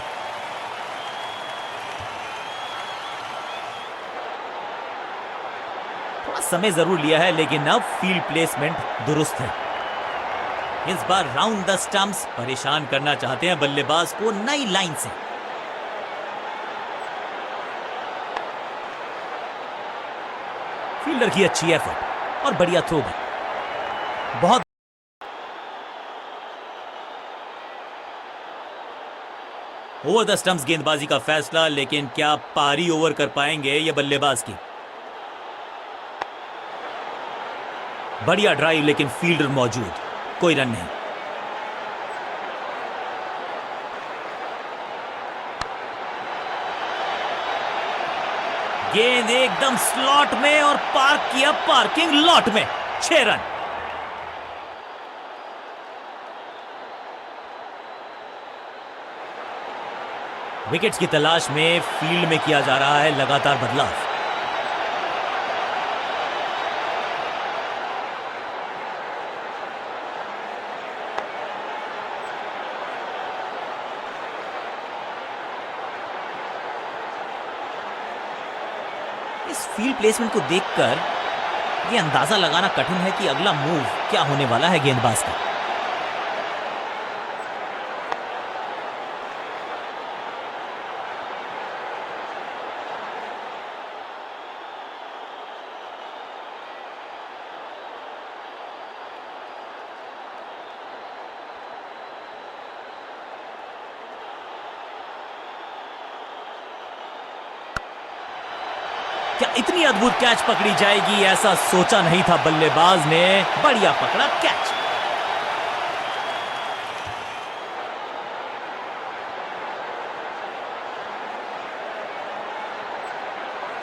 Speaker 1: समय जरूर लिया है लेकिन अब फील्ड प्लेसमेंट दुरुस्त है। इस बार राउंड द स्टंप्स, परेशान करना चाहते हैं बल्लेबाज को नई लाइन से। फील्डर की अच्छी एफर्ट और बढ़िया थ्रो भी। बहुत ओवर द स्टंप्स गेंदबाजी का फैसला, लेकिन क्या पारी ओवर कर पाएंगे ये बल्लेबाज की। बढ़िया ड्राइव लेकिन फील्डर मौजूद, कोई रन नहीं। गेंद एकदम स्लॉट में और पार्क किया पार्किंग लॉट में, 6 रन। विकेट्स की तलाश में फील्ड में किया जा रहा है लगातार बदलाव। इस फील्ड प्लेसमेंट को देखकर यह अंदाजा लगाना कठिन है कि अगला मूव क्या होने वाला है गेंदबाज का। क्या इतनी अद्भुत कैच पकड़ी जाएगी, ऐसा सोचा नहीं था बल्लेबाज ने। बढ़िया पकड़ा कैच।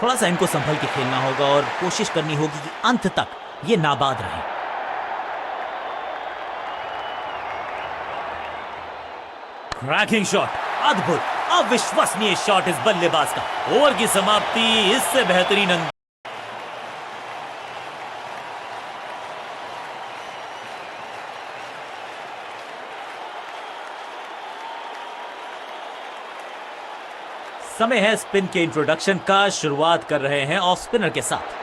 Speaker 1: थोड़ा सा इनको संभल के खेलना होगा और कोशिश करनी होगी कि अंत तक ये नाबाद रहे। क्रैकिंग शॉट, अद्भुत। अविश्वसनीय शॉट इस बल्लेबाज का। ओवर की समाप्ति इससे बेहतरीन समय है स्पिन के इंट्रोडक्शन का। शुरुआत कर रहे हैं ऑफ स्पिनर के साथ।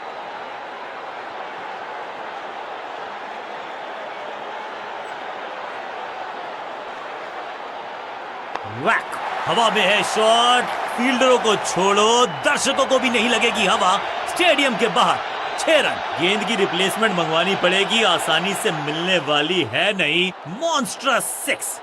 Speaker 1: वैक, हवा में है शॉट। फील्डरों को छोड़ो, दर्शकों को भी नहीं लगेगी हवा। स्टेडियम के बाहर 6 रन। गेंद की रिप्लेसमेंट मंगवानी पड़ेगी, आसानी से मिलने वाली है नहीं। मॉन्स्ट्रस 6।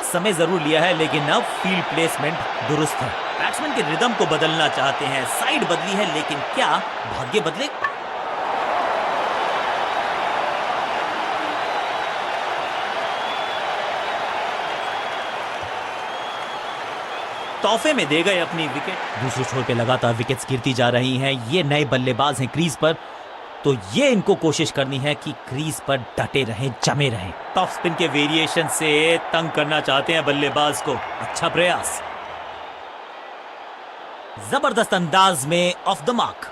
Speaker 1: समय जरूर लिया है, लेकिन अब फील्ड प्लेसमेंट दुरुस्त है। बैट्समैन के रिदम को बदलना चाहते हैं। साइड बदली है, लेकिन क्या भाग्य बदले? तोहफे में दे गए अपनी विकेट। दूसरे छोर पे लगातार विकेट्स गिरती जा रही हैं। ये नए बल्लेबाज हैं क्रीज पर, तो ये इनको कोशिश करनी है कि क्रीज पर डटे रहें, जमे रहें। टॉप स्पिन के वेरिएशन से तंग करना चाहते हैं बल्लेबाज को। अच्छा प्रयास, जबरदस्त अंदाज में ऑफ द मार्क।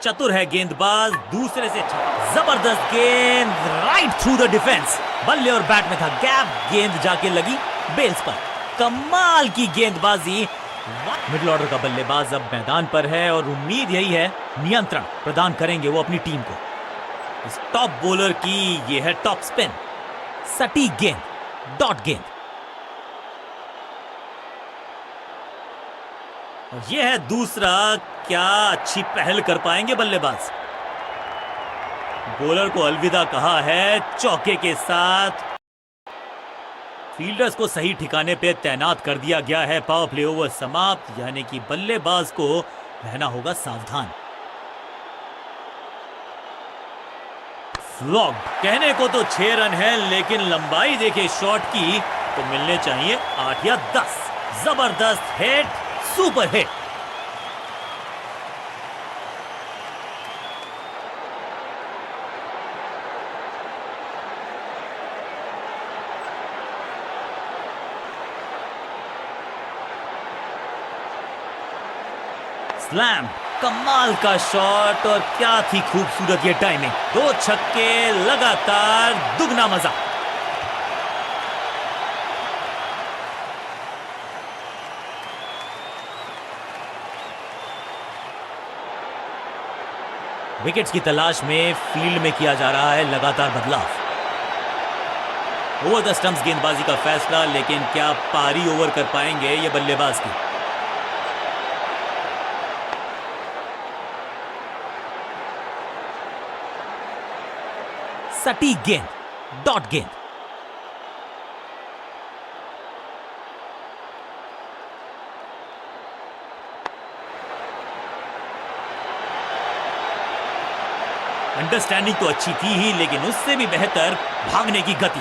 Speaker 1: चतुर है गेंदबाज, दूसरे से जबरदस्त गेंद राइट थ्रू द डिफेंस। बल्ले और बैट में था गैप, गेंद जाके लगी बेल्स पर। कमाल की गेंदबाजी। मिडिल ऑर्डर का बल्लेबाज अब मैदान पर है और उम्मीद यही है नियंत्रण प्रदान करेंगे वो अपनी टीम को। इस टॉप बॉलर की ये है टॉप स्पिन। सटीक गेंद, डॉट गेंद। यह है दूसरा। क्या अच्छी पहल कर पाएंगे बल्लेबाज। बॉलर को अलविदा कहा है चौके के साथ। फील्डर्स को सही ठिकाने पे तैनात कर दिया गया है। पावर प्ले ओवर समाप्त, यानी कि बल्लेबाज को रहना होगा सावधान। फ्लॉग कहने को तो 6 रन है, लेकिन लंबाई देखे शॉट की तो मिलने चाहिए 8 या 10। जबरदस्त हिट, सुपर हिट। स्लैम, कमाल का शॉट और क्या थी खूबसूरत ये टाइमिंग। 2 छक्के लगातार, दुगना मजा। विकेट्स की तलाश में फील्ड में किया जा रहा है लगातार बदलाव। ओवर द स्टंप्स गेंदबाजी का फैसला, लेकिन क्या पारी ओवर कर पाएंगे ये बल्लेबाज की? सटीक गेंद, डॉट गेंद। अंडरस्टैंडिंग तो अच्छी थी ही, लेकिन उससे भी बेहतर भागने की गति।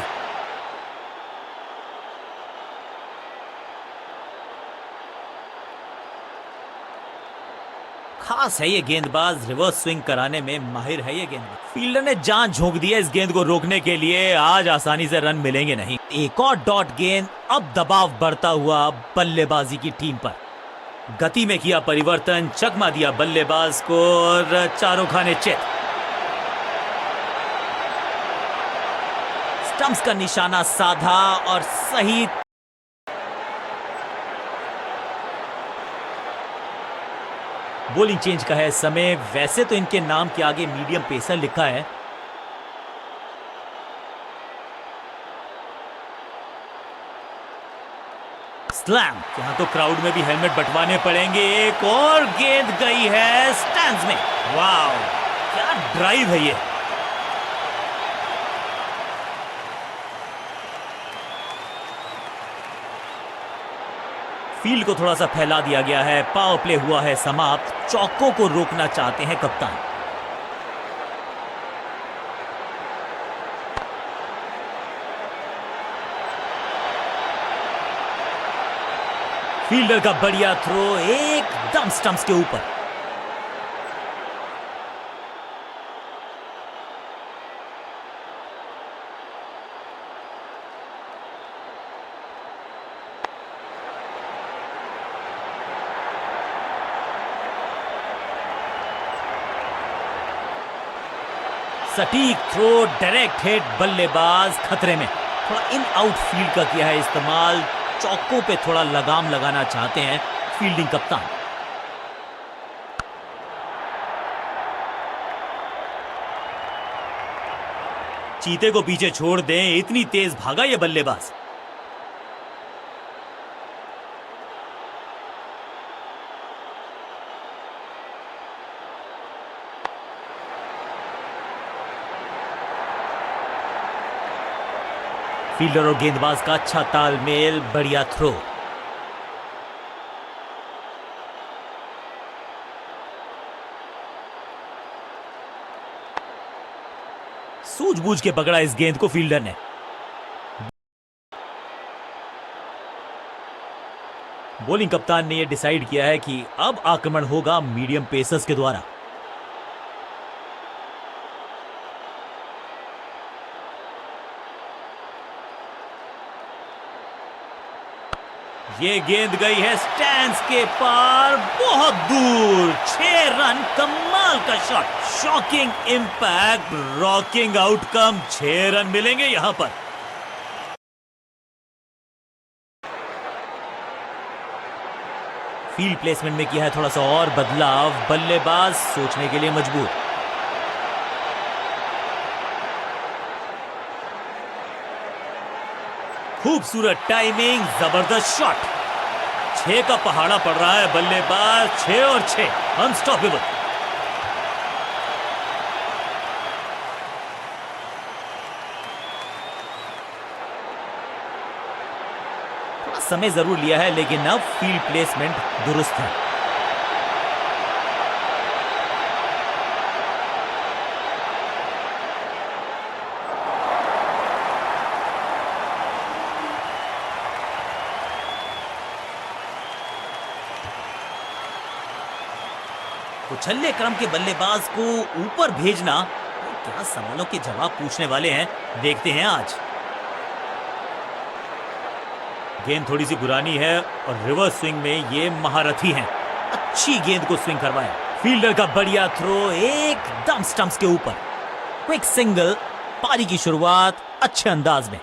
Speaker 1: खास है ये गेंदबाज, रिवर्स स्विंग कराने में माहिर है ये गेंदबाज। फील्डर ने जान झोंक दी है इस गेंद को रोकने के लिए। आज आसानी से रन मिलेंगे नहीं। एक और डॉट गेंद। अब दबाव बढ़ता हुआ बल्लेबाजी की टीम पर। गति में किया परिवर्तन, चकमा दिया बल्लेबाज को और चारों खाने चित। स्टंप्स का निशाना साधा और सही। बॉलिंग चेंज का है समय। वैसे तो इनके नाम के आगे मीडियम पेसर लिखा है। स्लैम, यहां तो क्राउड में भी हेलमेट बंटवाने पड़ेंगे। एक और गेंद गई है स्टैंड्स में। वाह, क्या ड्राइव है ये। फील्ड को थोड़ा सा फैला दिया गया है। पावर प्ले हुआ है समाप्त। चौकों को रोकना चाहते हैं कप्तान। फील्डर का बढ़िया थ्रो एकदम स्टंप्स के ऊपर। सटीक थ्रो, डायरेक्ट हिट, बल्लेबाज खतरे में। थोड़ा इन आउट फील्ड का किया है इस्तेमाल, चौकों पे थोड़ा लगाम लगाना चाहते हैं फील्डिंग कप्तान। चीते को पीछे छोड़ दें, इतनी तेज भागा ये बल्लेबाज। फील्डर और गेंदबाज का अच्छा तालमेल, बढ़िया थ्रो। सूझबूझ के पकड़ा इस गेंद को फील्डर ने। बॉलिंग कप्तान ने यह डिसाइड किया है कि अब आक्रमण होगा मीडियम पेसर्स के द्वारा। ये गेंद गई है स्टैंड्स के पार, बहुत दूर। 6 रन, कमाल का shot, shocking impact, rocking outcome. 6 run मिलेंगे यहां पर। फील्ड प्लेसमेंट में किया है थोड़ा सा और बदलाव, बल्लेबाज सोचने के लिए मजबूर। खूबसूरत टाइमिंग, जबरदस्त शॉट। 6 का पहाड़ा पड़ रहा है, बल्लेबाज 6 और 6, अनस्टॉपेबल। थोड़ा समय जरूर लिया है, लेकिन अब फील्ड प्लेसमेंट दुरुस्त है। उछल्ले क्रम के बल्लेबाज को ऊपर भेजना, क्या सवालों के जवाब पूछने वाले हैं, देखते हैं आज। गेंद थोड़ी सी पुरानी है और रिवर्स स्विंग में ये महारथी हैं। अच्छी गेंद को स्विंग करवाया। फील्डर का बढ़िया थ्रो एकदम स्टंप्स के ऊपर। क्विक सिंगल, पारी की शुरुआत अच्छे अंदाज में।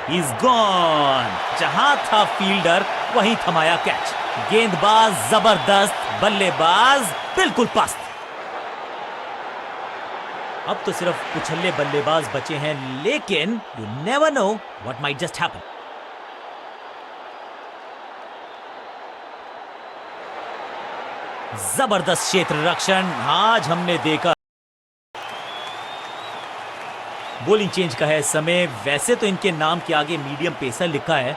Speaker 1: He's gone। जहां था फील्डर वहीं थमाया कैच। गेंदबाज जबरदस्त, बल्लेबाज बिल्कुल पस्त। अब तो सिर्फ उछल्ले बल्लेबाज बचे हैं, लेकिन you never know what might just happen. जबरदस्त क्षेत्र रक्षण आज हमने देखा। बॉलिंग चेंज का है समय। वैसे तो इनके नाम के आगे मीडियम पेसर लिखा है।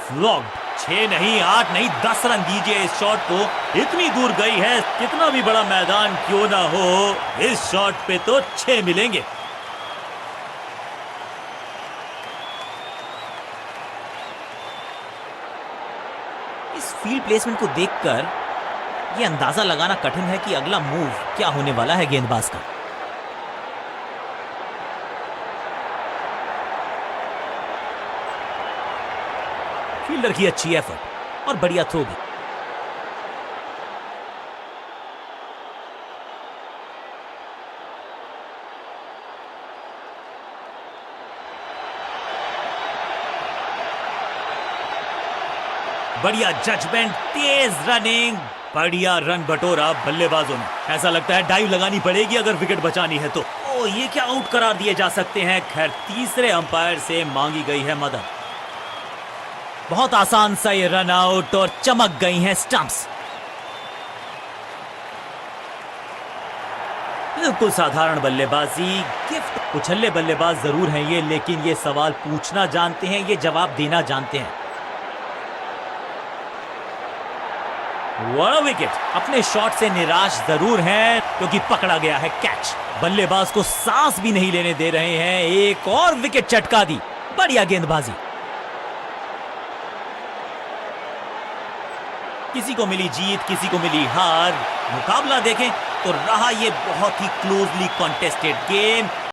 Speaker 1: फ्लॉग्ड। 6 नहीं, 8 नहीं, 10 रन दीजिए इस शॉट को। इतनी दूर गई है, कितना भी बड़ा मैदान क्यों ना हो, इस शॉट पे तो 6 मिलेंगे। इस फील्ड प्लेसमेंट को देखकर यह अंदाजा लगाना कठिन है कि अगला मूव क्या होने वाला है गेंदबाज का। फील्डर की अच्छी एफर्ट और बढ़िया थ्रो भी। बढ़िया जजमेंट, तेज रनिंग, बढ़िया रन बटोरा बल्लेबाजों ने। ऐसा लगता है डाइव लगानी पड़ेगी अगर विकेट बचानी है तो। ओ, ये क्या आउट करार दिए जा सकते हैं। खैर, तीसरे अंपायर से मांगी गई है मदद। बहुत आसान सा ये रन आउट और चमक गई हैं स्टंप्स। बिल्कुल साधारण बल्लेबाजी, गिफ्ट। उछल्ले बल्लेबाज जरूर हैं ये, लेकिन ये सवाल पूछना जानते हैं, ये जवाब देना जानते हैं। बड़ा विकेट। अपने शॉट से निराश जरूर हैं क्योंकि पकड़ा गया है कैच। बल्लेबाज को सांस भी नहीं लेने दे रहे हैं। एक और विकेट चटका दी। बढ़िया गेंदबाजी। किसी को मिली जीत, किसी को मिली हार। मुकाबला देखें तो रहा ये बहुत ही क्लोजली कॉन्टेस्टेड गेम।